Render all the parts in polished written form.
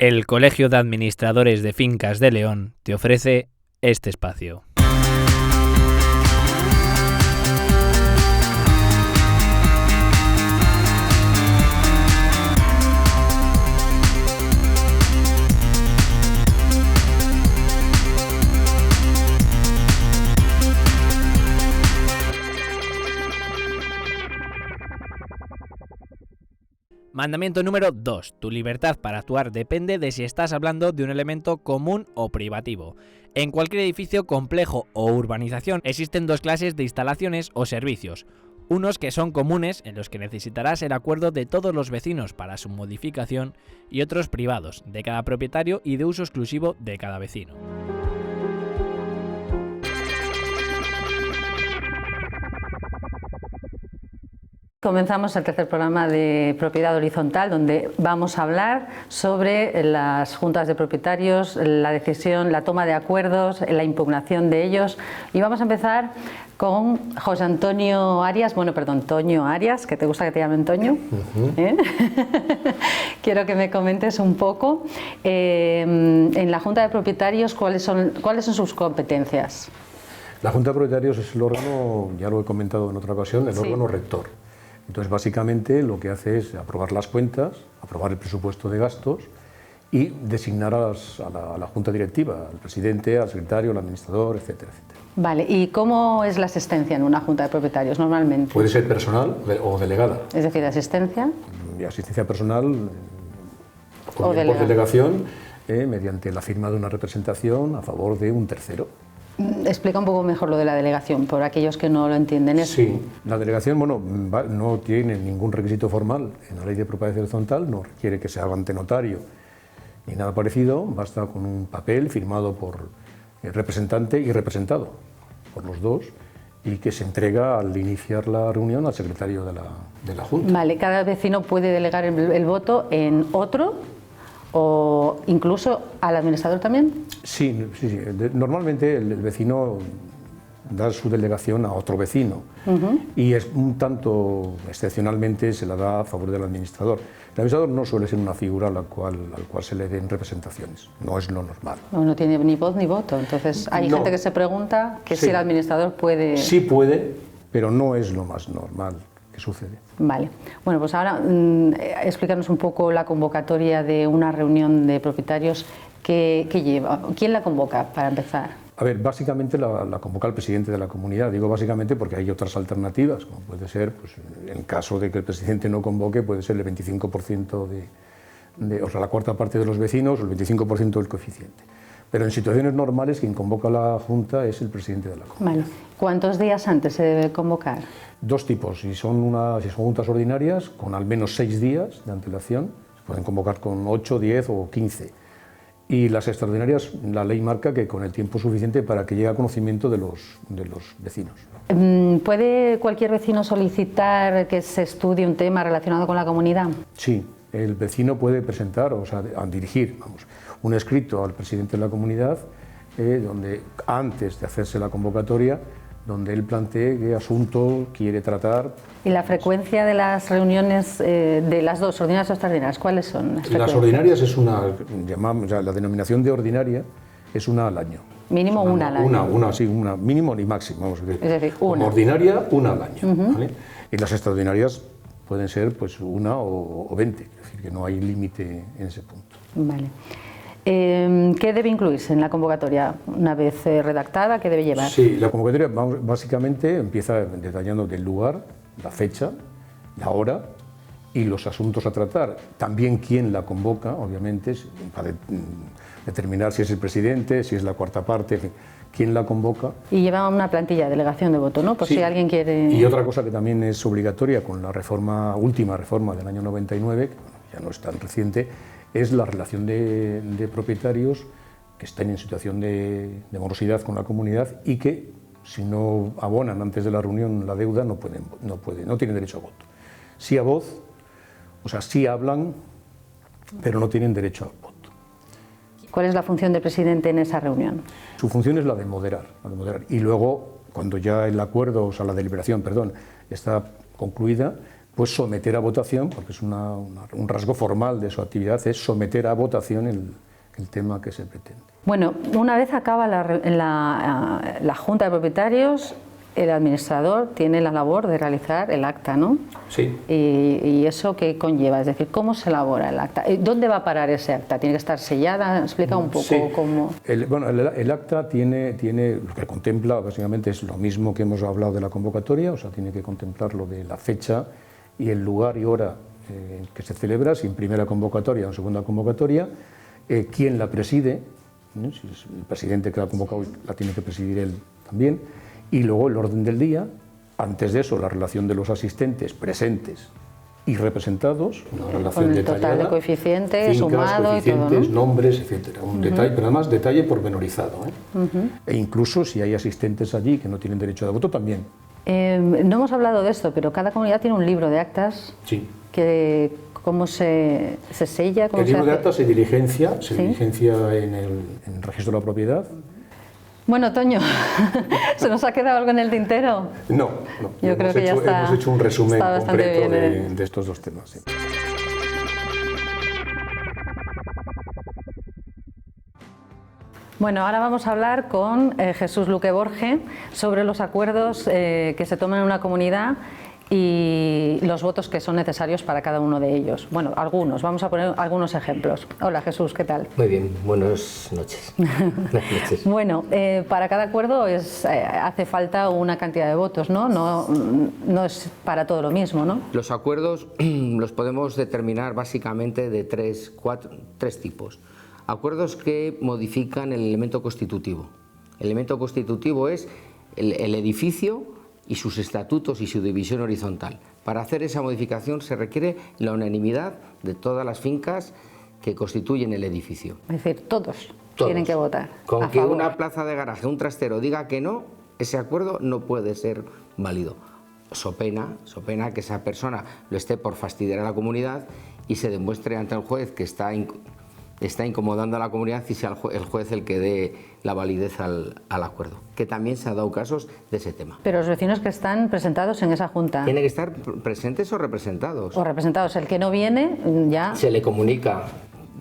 El Colegio de Administradores de Fincas de León te ofrece este espacio. Mandamiento número 2. Tu libertad para actuar depende de si estás hablando de un elemento común o privativo. En cualquier edificio complejo o urbanización existen dos clases de instalaciones o servicios. Unos que son comunes, en los que necesitarás el acuerdo de todos los vecinos para su modificación, y otros privados, de cada propietario y de uso exclusivo de cada vecino. Comenzamos el tercer programa de Propiedad Horizontal, donde vamos a hablar sobre las juntas de propietarios, la decisión, la toma de acuerdos, la impugnación de ellos. Y vamos a empezar con José Antonio Arias, Toño Arias, que te gusta que te llamen Toño. Quiero que me comentes un poco en la junta de propietarios cuáles son sus competencias. La junta de propietarios es el órgano, ya lo he comentado en otra ocasión, el órgano rector. Entonces, básicamente, lo que hace es aprobar las cuentas, aprobar el presupuesto de gastos y designar a la junta directiva, al presidente, al secretario, al administrador, etcétera, etcétera. Vale, ¿y cómo es la asistencia en una junta de propietarios normalmente? Puede ser personal o delegada. Es decir, asistencia. Y asistencia personal por delegación, mediante la firma de una representación a favor de un tercero. Explica un poco mejor lo de la delegación, por aquellos que no lo entienden. Sí, la delegación no tiene ningún requisito formal en la ley de propiedad horizontal, no requiere que se haga ante notario ni nada parecido, basta con un papel firmado por el representante y representado por los dos y que se entrega al iniciar la reunión al secretario de la Junta. Vale, cada vecino puede delegar el voto en otro o incluso al administrador también. Sí. Normalmente el vecino da su delegación a otro vecino y es un tanto excepcionalmente se la da a favor del administrador. El administrador no suele ser una figura al cual se le den representaciones, no es lo normal. No tiene ni voz ni voto, entonces hay gente que se pregunta que si el administrador puede... Sí puede, pero no es lo más normal que sucede. Vale, bueno, pues ahora explícanos un poco la convocatoria de una reunión de propietarios que lleva. ¿Quién la convoca para empezar? A ver, básicamente la convoca el presidente de la comunidad. Digo básicamente porque hay otras alternativas, como puede ser, pues, en caso de que el presidente no convoque, puede ser el 25% o sea, la cuarta parte de los vecinos o el 25% del coeficiente. Pero en situaciones normales quien convoca a la Junta es el presidente de la comunidad. Vale. ¿Cuántos días antes se debe convocar? Dos tipos, si son juntas ordinarias, con al menos 6 días de antelación, se pueden convocar con 8, 10 o 15. Y las extraordinarias, la ley marca que con el tiempo suficiente para que llegue a conocimiento de los vecinos. ¿Puede cualquier vecino solicitar que se estudie un tema relacionado con la comunidad? Sí, el vecino puede presentar, o sea, dirigir un escrito al presidente de la comunidad, donde antes de hacerse la convocatoria, donde él plantee qué asunto quiere tratar. ¿Y la frecuencia de las reuniones de las dos, ordinarias o extraordinarias, cuáles son? Las ordinarias es la denominación de ordinaria es una al año. Mínimo una al año. Una mínimo ni máximo, vamos a decir. Es decir, una. Como ordinaria, una al año. ¿Vale? Y las extraordinarias pueden ser pues una o 20, es decir, que no hay límite en ese punto. Vale. ¿Qué debe incluirse en la convocatoria? Una vez redactada, ¿qué debe llevar? Sí, la convocatoria básicamente empieza detallando del lugar, la fecha, la hora y los asuntos a tratar. También quién la convoca, obviamente, para determinar si es el presidente, si es la cuarta parte, en fin, quién la convoca. Y lleva una plantilla de delegación de voto, ¿no? Por si alguien quiere... Y otra cosa que también es obligatoria con la última reforma del año 99, que ya no es tan reciente, es la relación de propietarios que estén en situación de morosidad con la comunidad y que, si no abonan antes de la reunión la deuda, no tienen derecho a voto. Sí a voz, o sea, sí hablan, pero no tienen derecho a voto. ¿Cuál es la función del presidente en esa reunión? Su función es la de moderar. Y luego, cuando ya el acuerdo, o sea, la deliberación, perdón, está concluida, pues someter a votación, porque es un rasgo formal de su actividad, es someter a votación el tema que se pretende. Bueno, una vez acaba la Junta de Propietarios, el administrador tiene la labor de realizar el acta, ¿no? Sí. ¿Y eso qué conlleva? Es decir, ¿cómo se elabora el acta? ¿Dónde va a parar ese acta? ¿Tiene que estar sellada? Explica un poco cómo... El acta tiene lo que contempla, básicamente es lo mismo que hemos hablado de la convocatoria, o sea, tiene que contemplar lo de la fecha y el lugar y hora en que se celebra, si en primera convocatoria o en segunda convocatoria, quién la preside, si es el presidente que la ha convocado, la tiene que presidir él también, y luego el orden del día, antes de eso la relación de los asistentes presentes y representados, una relación con el detallada, total de coeficientes, fincas, sumado coeficientes, y todo, ¿no? nombres, etcétera. Un detalle, pero además detalle pormenorizado. E incluso si hay asistentes allí que no tienen derecho de voto, también. No hemos hablado de esto, pero cada comunidad tiene un libro de actas. Sí. ¿Cómo se sella? ¿Cómo El libro se de hace? actas se diligencia, ¿Sí? en el registro de la propiedad. Bueno, Toño, ¿se nos ha quedado algo en el tintero? No. Yo creo que ya está. Hemos hecho un resumen está bastante concreto bien, de estos dos temas. Sí. Bueno, ahora vamos a hablar con Jesús Luque Borge sobre los acuerdos que se toman en una comunidad y los votos que son necesarios para cada uno de ellos. Bueno, algunos, vamos a poner algunos ejemplos. Hola Jesús, ¿qué tal? Muy bien, buenas noches. Buenas noches. Bueno, para cada acuerdo hace falta una cantidad de votos, ¿no? No es para todo lo mismo, ¿no? Los acuerdos los podemos determinar básicamente de tres tipos. Acuerdos que modifican el elemento constitutivo. El elemento constitutivo es el edificio y sus estatutos y su división horizontal. Para hacer esa modificación se requiere la unanimidad de todas las fincas que constituyen el edificio. Es decir, todos tienen que votar Con a que favor. una plaza de garaje, un trastero diga que no, ese acuerdo no puede ser válido. So pena que esa persona lo esté por fastidiar a la comunidad y se demuestre ante el juez que está incomodando a la comunidad y sea el juez el que dé la validez al acuerdo, que también se han dado casos de ese tema. Pero los vecinos que están presentados en esa junta Tienen que estar presentes o representados. o representados, el que no viene ya... Se le comunica,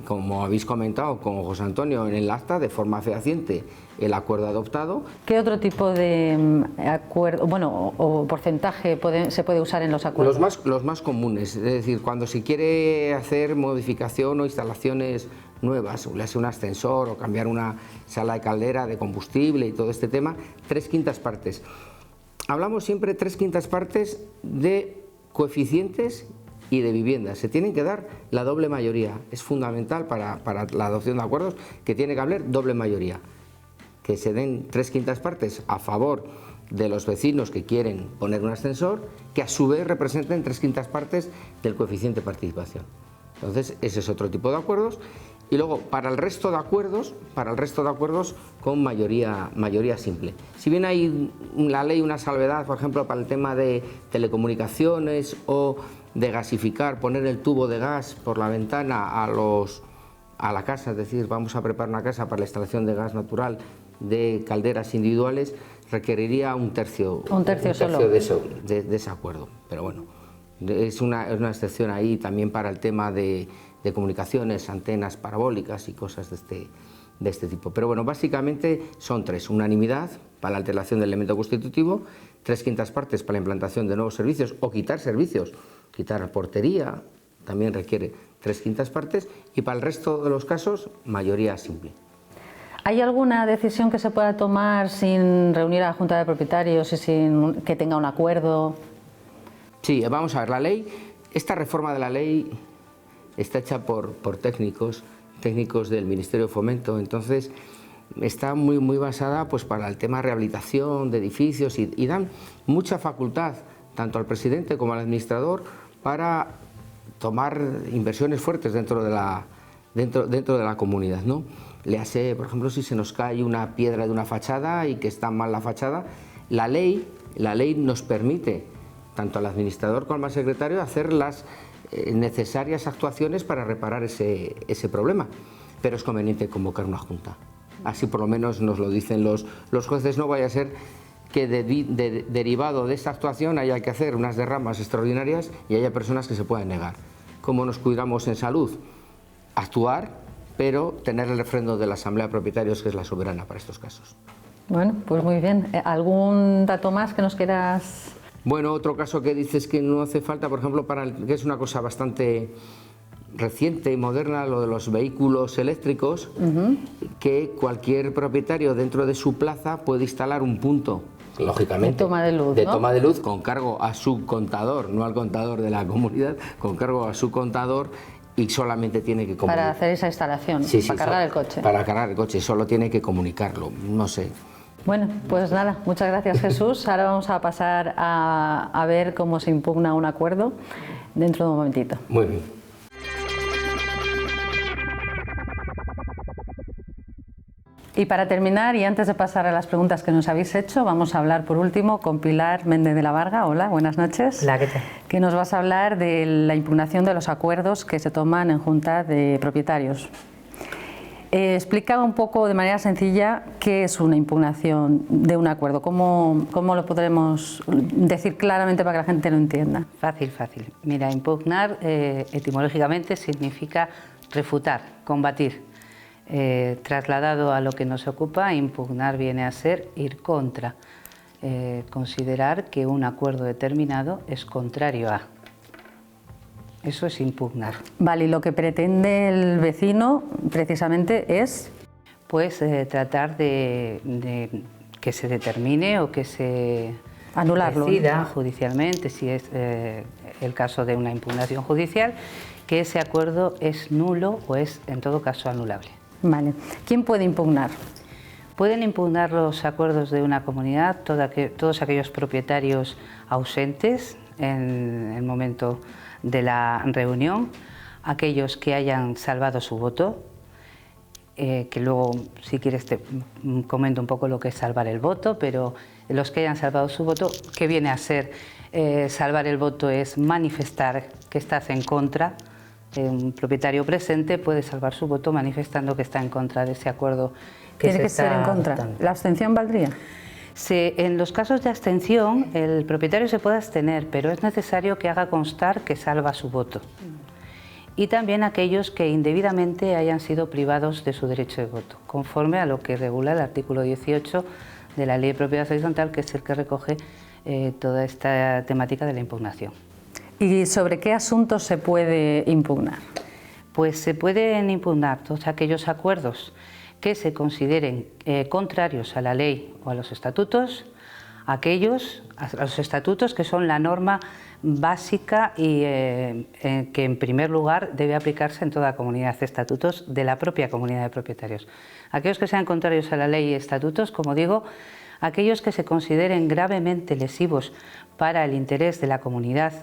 como habéis comentado con José Antonio en el acta, de forma fehaciente el acuerdo adoptado. ¿Qué otro tipo de acuerdo, bueno, o porcentaje se puede usar en los acuerdos? Los más comunes, es decir, cuando se quiere hacer modificación o instalaciones nuevas, le hace un ascensor o cambiar una sala de caldera de combustible y todo este tema, 3/5 partes. Hablamos siempre 3/5 partes de coeficientes y de viviendas. Se tienen que dar la doble mayoría. Es fundamental para la adopción de acuerdos que tiene que haber doble mayoría. Que se den 3/5 partes a favor de los vecinos que quieren poner un ascensor, que a su vez representen 3/5 partes del coeficiente de participación. Entonces, ese es otro tipo de acuerdos. Y luego, para el resto de acuerdos con mayoría simple. Si bien hay en la ley una salvedad, por ejemplo, para el tema de telecomunicaciones o de gasificar, poner el tubo de gas por la ventana a la casa, es decir, vamos a preparar una casa para la instalación de gas natural de calderas individuales, requeriría un tercio solo de ese acuerdo. Pero bueno, es una excepción ahí también para el tema de comunicaciones, antenas parabólicas y cosas de este tipo. Pero bueno, básicamente son tres: unanimidad para la alteración del elemento constitutivo, 3/5 partes para la implantación de nuevos servicios o quitar servicios, quitar portería, también requiere 3/5 partes, y para el resto de los casos, mayoría simple. ¿Hay alguna decisión que se pueda tomar sin reunir a la Junta de Propietarios y sin que tenga un acuerdo? Sí, vamos a ver, la ley, esta reforma de la ley está hecha por técnicos del Ministerio de Fomento, entonces está muy basada pues para el tema de rehabilitación de edificios y dan mucha facultad tanto al presidente como al administrador para tomar inversiones fuertes dentro de la comunidad, ¿no? Le hace, por ejemplo, si se nos cae una piedra de una fachada y que está mal la fachada, la ley nos permite, tanto al administrador como al secretario, hacer las necesarias actuaciones para reparar ese problema. Pero es conveniente convocar una junta. Así por lo menos nos lo dicen los jueces, no vaya a ser que derivado de esta actuación haya que hacer unas derramas extraordinarias y haya personas que se puedan negar. ¿Cómo nos cuidamos en salud? Actuar, pero tener el refrendo de la Asamblea de Propietarios, que es la soberana para estos casos. Bueno, pues muy bien. ¿Algún dato más que nos quieras...? Bueno, otro caso que dices que no hace falta, por ejemplo, que es una cosa bastante reciente y moderna, lo de los vehículos eléctricos, que cualquier propietario dentro de su plaza puede instalar un punto, lógicamente, de toma de luz con cargo a su contador, no al contador de la comunidad, con cargo a su contador, y solamente tiene que comunicar. Para hacer esa instalación, para cargar el coche. Para cargar el coche, solo tiene que comunicarlo, no sé. Bueno, pues nada, muchas gracias, Jesús. Ahora vamos a pasar a ver cómo se impugna un acuerdo dentro de un momentito. Muy bien. Y para terminar, y antes de pasar a las preguntas que nos habéis hecho, vamos a hablar por último con Pilar Méndez de la Varga. Hola, buenas noches. Hola, ¿qué tal? Que nos vas a hablar de la impugnación de los acuerdos que se toman en junta de propietarios. Explica un poco de manera sencilla qué es una impugnación de un acuerdo, cómo lo podremos decir claramente para que la gente lo entienda. Fácil. Mira, impugnar etimológicamente significa refutar, combatir. Trasladado a lo que nos ocupa, impugnar viene a ser ir contra, considerar que un acuerdo determinado es contrario a. Eso es impugnar. Vale, y lo que pretende el vecino precisamente es... Pues tratar de que se determine o que se anularlo, decida judicialmente, si es el caso de una impugnación judicial, que ese acuerdo es nulo o es en todo caso anulable. Vale. ¿Quién puede impugnar? Pueden impugnar los acuerdos de una comunidad todos aquellos propietarios ausentes en el momento de la reunión, aquellos que hayan salvado su voto, que luego, si quieres, te comento un poco lo que es salvar el voto, pero los que hayan salvado su voto, ¿qué viene a ser? Salvar el voto es manifestar que estás en contra. Un propietario presente puede salvar su voto manifestando que está en contra de ese acuerdo que ¿Tiene que ser en contra? adoptando. ¿La abstención valdría? En los casos de abstención, el propietario se puede abstener, pero es necesario que haga constar que salva su voto. Y también aquellos que indebidamente hayan sido privados de su derecho de voto, conforme a lo que regula el artículo 18 de la Ley de Propiedad Horizontal, que es el que recoge toda esta temática de la impugnación. ¿Y sobre qué asuntos se puede impugnar? Pues se pueden impugnar todos aquellos acuerdos que se consideren contrarios a la ley o a los estatutos, a los estatutos que son la norma básica y que en primer lugar debe aplicarse en toda comunidad, estatutos de la propia comunidad de propietarios. Aquellos que sean contrarios a la ley y estatutos, como digo, aquellos que se consideren gravemente lesivos para el interés de la comunidad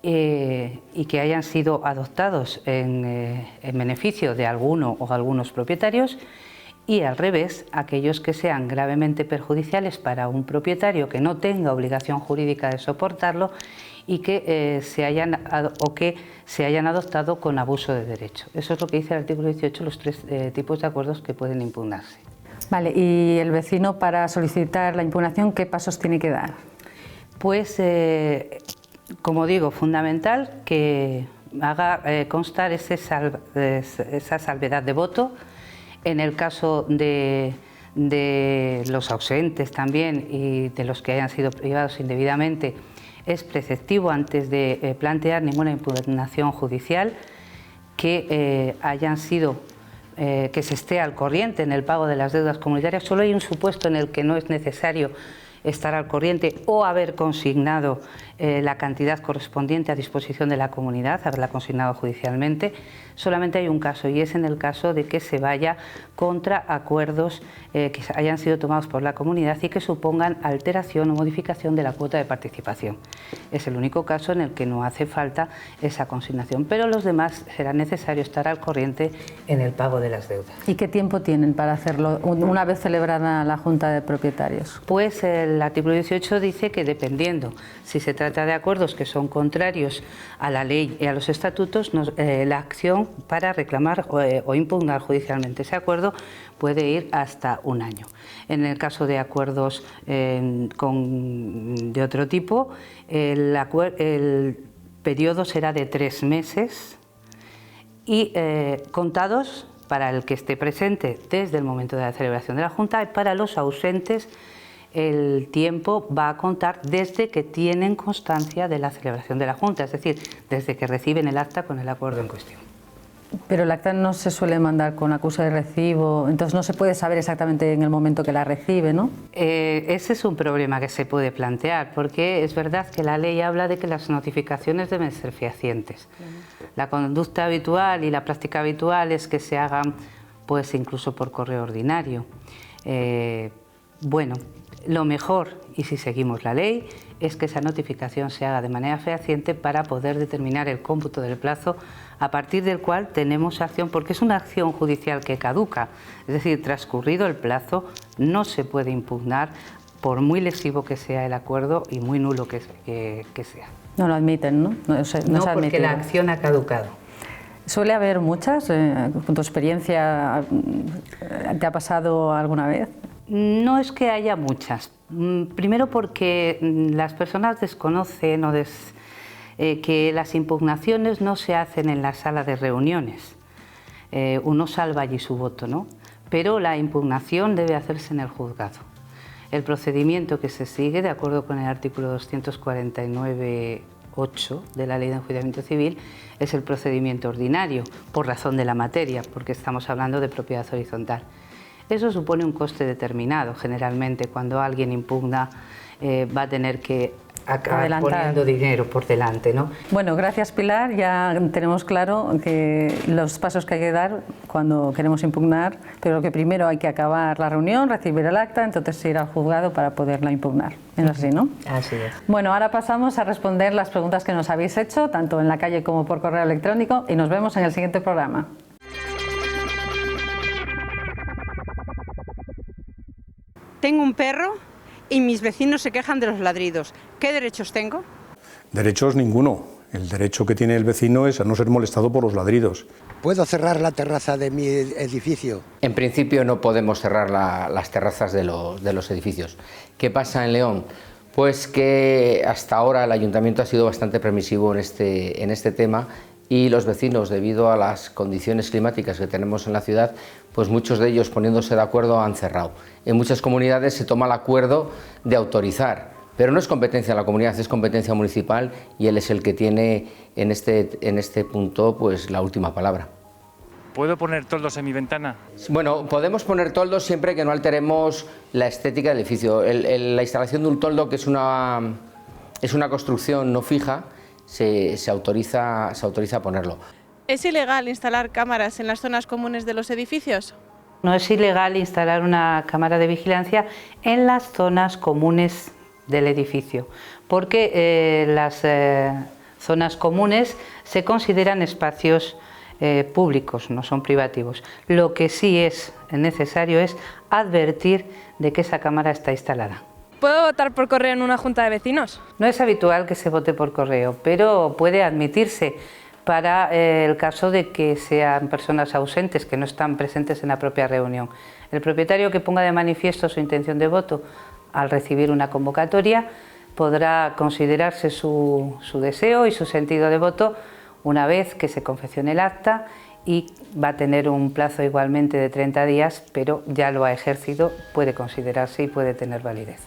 y que hayan sido adoptados en beneficio de alguno o algunos propietarios, y al revés, aquellos que sean gravemente perjudiciales para un propietario que no tenga obligación jurídica de soportarlo y que se hayan adoptado con abuso de derecho. Eso es lo que dice el artículo 18, los tres tipos de acuerdos que pueden impugnarse. Vale, y el vecino, para solicitar la impugnación, ¿qué pasos tiene que dar? Pues como digo, fundamental que haga constar esa salvedad de voto. En el caso de los ausentes también y de los que hayan sido privados indebidamente, es preceptivo, antes de plantear ninguna impugnación judicial, que que se esté al corriente en el pago de las deudas comunitarias. Solo hay un supuesto en el que no es necesario estar al corriente o haber consignado la cantidad correspondiente a disposición de la comunidad, haberla consignado judicialmente. Solamente hay un caso, y es en el caso de que se vaya contra acuerdos que hayan sido tomados por la comunidad y que supongan alteración o modificación de la cuota de participación. Es el único caso en el que no hace falta esa consignación, pero los demás será necesario estar al corriente en el pago de las deudas. ¿Y qué tiempo tienen para hacerlo una vez celebrada la Junta de Propietarios? Pues el artículo 18 dice que dependiendo si se trata de acuerdos que son contrarios a la ley y a los estatutos, la acción para reclamar o impugnar judicialmente ese acuerdo puede ir hasta 1 año. En el caso de acuerdos de otro tipo, el periodo será de 3 meses y contados para el que esté presente desde el momento de la celebración de la Junta, y para los ausentes el tiempo va a contar desde que tienen constancia de la celebración de la Junta, es decir, desde que reciben el acta con el acuerdo en cuestión. Pero el acta no se suele mandar con acuse de recibo, entonces no se puede saber exactamente en el momento que la recibe, ¿no? Ese es un problema que se puede plantear, porque es verdad que la ley habla de que las notificaciones deben ser fehacientes. La conducta habitual y la práctica habitual es que se hagan, pues, incluso por correo ordinario. Bueno, lo mejor, y si seguimos la ley, es que esa notificación se haga de manera fehaciente para poder determinar el cómputo del plazo a partir del cual tenemos acción, porque es una acción judicial que caduca, es decir, transcurrido el plazo no se puede impugnar por muy lesivo que sea el acuerdo y muy nulo que sea. No lo admiten, ¿no? No, porque la acción ha caducado. ¿Suele haber muchas? ¿Con tu experiencia te ha pasado alguna vez? No es que haya muchas. Primero porque las personas desconocen que las impugnaciones no se hacen en la sala de reuniones. Uno salva allí su voto, ¿no? Pero la impugnación debe hacerse en el juzgado. El procedimiento que se sigue, de acuerdo con el artículo 249.8 de la Ley de Enjuiciamiento Civil, es el procedimiento ordinario, por razón de la materia, porque estamos hablando de propiedad horizontal. Eso supone un coste determinado. Generalmente, cuando alguien impugna, va a tener que acabar poniendo dinero por delante, ¿no? Bueno, gracias, Pilar. Ya tenemos claro que los pasos que hay que dar cuando queremos impugnar, pero que primero hay que acabar la reunión, recibir el acta, entonces ir al juzgado para poderla impugnar. Es así, ¿no? Así es. Bueno, ahora pasamos a responder las preguntas que nos habéis hecho, tanto en la calle como por correo electrónico, y nos vemos en el siguiente programa. Tengo un perro y mis vecinos se quejan de los ladridos. ¿Qué derechos tengo? Derechos ninguno. El derecho que tiene el vecino es a no ser molestado por los ladridos. ¿Puedo cerrar la terraza de mi edificio? En principio no podemos cerrar las terrazas de los edificios. ¿Qué pasa en León? Pues que hasta ahora el ayuntamiento ha sido bastante permisivo en este tema, y los vecinos, debido a las condiciones climáticas que tenemos en la ciudad, pues muchos de ellos, poniéndose de acuerdo, han cerrado. En muchas comunidades se toma el acuerdo de autorizar, pero no es competencia de la comunidad, es competencia municipal, y él es el que tiene en este punto pues la última palabra. ¿Puedo poner toldos en mi ventana? Bueno, podemos poner toldos siempre que no alteremos la estética del edificio. La instalación de un toldo, que es una construcción no fija, se autoriza a ponerlo. ¿Es ilegal instalar cámaras en las zonas comunes de los edificios? No es ilegal instalar una cámara de vigilancia en las zonas comunes del edificio, porque las zonas comunes se consideran espacios públicos, no son privativos. Lo que sí es necesario es advertir de que esa cámara está instalada. ¿Puedo votar por correo en una junta de vecinos? No es habitual que se vote por correo, pero puede admitirse para el caso de que sean personas ausentes, que no están presentes en la propia reunión. El propietario que ponga de manifiesto su intención de voto al recibir una convocatoria podrá considerarse su deseo y su sentido de voto una vez que se confeccione el acta, y va a tener un plazo igualmente de 30 días, pero ya lo ha ejercido, puede considerarse y puede tener validez.